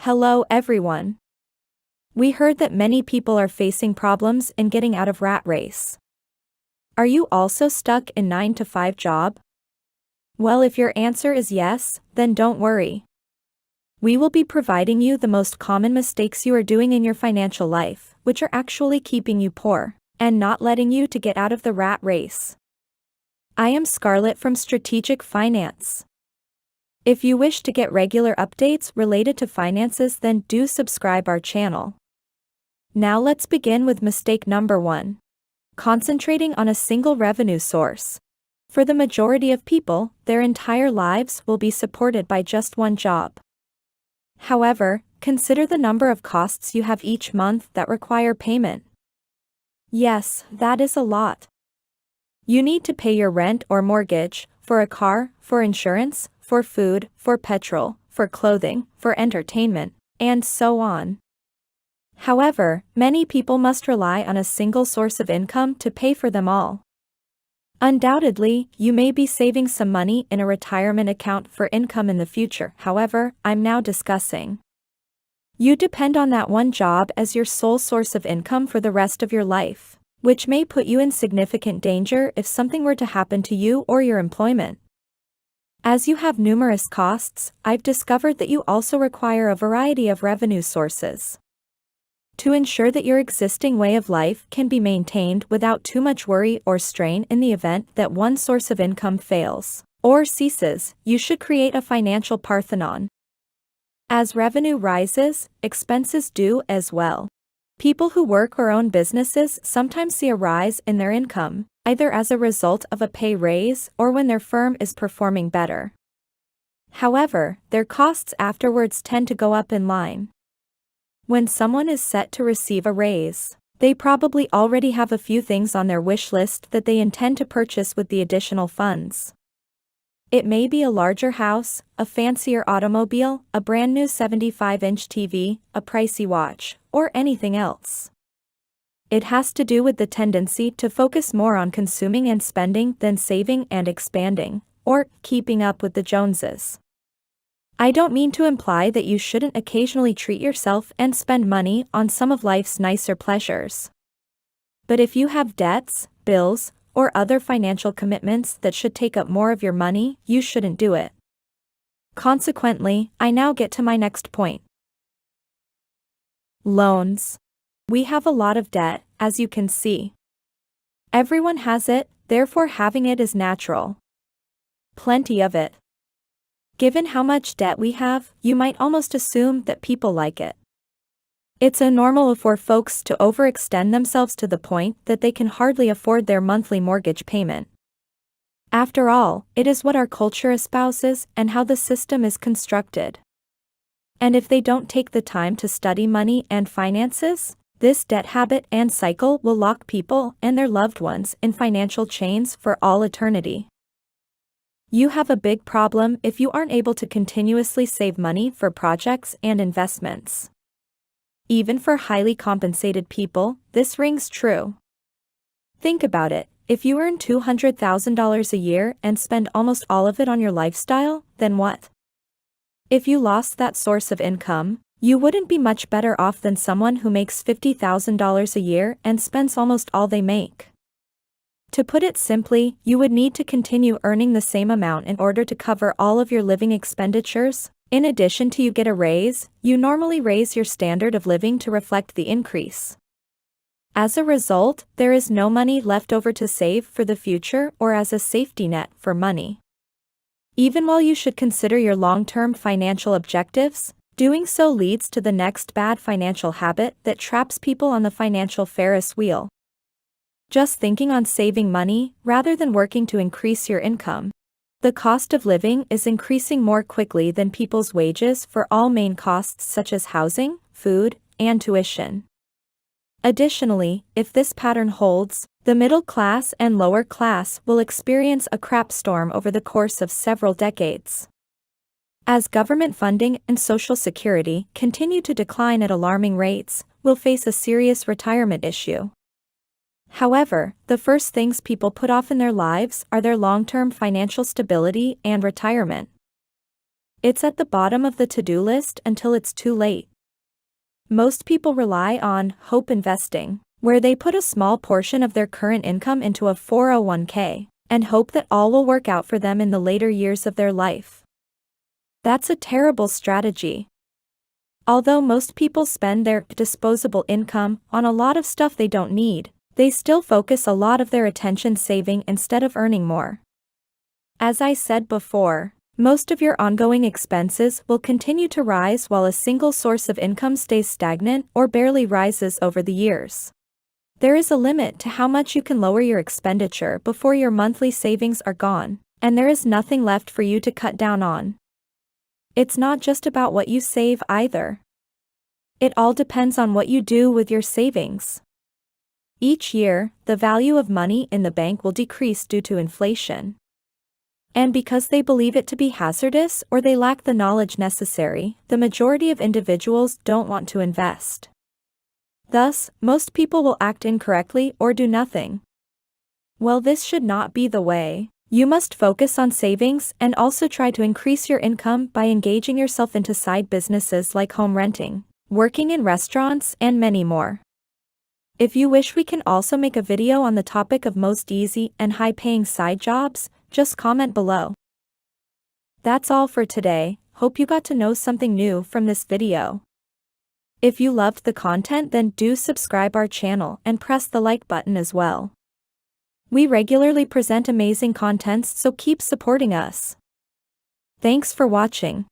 Hello everyone. We heard that many people are facing problems in getting out of rat race. Are you also stuck in 9-to-5 job? Well, if your answer is yes, then don't worry. We will be providing you the most common mistakes you are doing in your financial life, which are actually keeping you poor, and not letting you to get out of the rat race. I am Scarlett from Strategic Finance. If you wish to get regular updates related to finances, then do subscribe our channel. Now let's begin with mistake number 1. Concentrating on a single revenue source. For the majority of people, their entire lives will be supported by just one job. However, consider the number of costs you have each month that require payment. Yes, that is a lot. You need to pay your rent or mortgage, for a car, for insurance, for food, for petrol, for clothing, for entertainment, and so on. However, many people must rely on a single source of income to pay for them all. Undoubtedly, you may be saving some money in a retirement account for income in the future. However, I'm now discussing. You depend on that one job as your sole source of income for the rest of your life, which may put you in significant danger if something were to happen to you or your employment. As you have numerous costs, I've discovered that you also require a variety of revenue sources. To ensure that your existing way of life can be maintained without too much worry or strain in the event that one source of income fails or ceases, you should create a financial Parthenon. As revenue rises, expenses do as well. People who work or own businesses sometimes see a rise in their income, either as a result of a pay raise or when their firm is performing better. However, their costs afterwards tend to go up in line. When someone is set to receive a raise, they probably already have a few things on their wish list that they intend to purchase with the additional funds. It may be a larger house, a fancier automobile, a brand new 75-inch TV, a pricey watch, or anything else. It has to do with the tendency to focus more on consuming and spending than saving and expanding, or keeping up with the Joneses. I don't mean to imply that you shouldn't occasionally treat yourself and spend money on some of life's nicer pleasures. But if you have debts, bills, or other financial commitments that should take up more of your money, you shouldn't do it. Consequently, I now get to my next point. Loans. We have a lot of debt, as you can see. Everyone has it, therefore having it is natural. Plenty of it. Given how much debt we have, you might almost assume that people like it. It's normal for folks to overextend themselves to the point that they can hardly afford their monthly mortgage payment. After all, it is what our culture espouses and how the system is constructed. And if they don't take the time to study money and finances, this debt habit and cycle will lock people and their loved ones in financial chains for all eternity. You have a big problem if you aren't able to continuously save money for projects and investments. Even for highly compensated people, this rings true. Think about it, if you earn $200,000 a year and spend almost all of it on your lifestyle, then what? If you lost that source of income, you wouldn't be much better off than someone who makes $50,000 a year and spends almost all they make. To put it simply, you would need to continue earning the same amount in order to cover all of your living expenditures. In addition to you get a raise, you normally raise your standard of living to reflect the increase. As a result, there is no money left over to save for the future or as a safety net for money. Even while you should consider your long-term financial objectives, doing so leads to the next bad financial habit that traps people on the financial Ferris wheel. Just thinking on saving money rather than working to increase your income. The cost of living is increasing more quickly than people's wages for all main costs such as housing, food, and tuition. Additionally, if this pattern holds, the middle class and lower class will experience a crap storm over the course of several decades. As government funding and Social Security continue to decline at alarming rates, we'll face a serious retirement issue. However, the first things people put off in their lives are their long-term financial stability and retirement. It's at the bottom of the to-do list until it's too late. Most people rely on hope investing, where they put a small portion of their current income into a 401k and hope that all will work out for them in the later years of their life. That's a terrible strategy. Although most people spend their disposable income on a lot of stuff they don't need, they still focus a lot of their attention saving instead of earning more. As I said before, most of your ongoing expenses will continue to rise while a single source of income stays stagnant or barely rises over the years. There is a limit to how much you can lower your expenditure before your monthly savings are gone, and there is nothing left for you to cut down on. It's not just about what you save either. It all depends on what you do with your savings. Each year, the value of money in the bank will decrease due to inflation. And because they believe it to be hazardous or they lack the knowledge necessary, the majority of individuals don't want to invest. Thus, most people will act incorrectly or do nothing. Well, this should not be the way. You must focus on savings and also try to increase your income by engaging yourself into side businesses like home renting, working in restaurants, and many more. If you wish we can also make a video on the topic of most easy and high-paying side jobs, just comment below. That's all for today. Hope you got to know something new from this video. If you loved the content, then do subscribe our channel and press the like button as well. We regularly present amazing contents, so keep supporting us. Thanks for watching.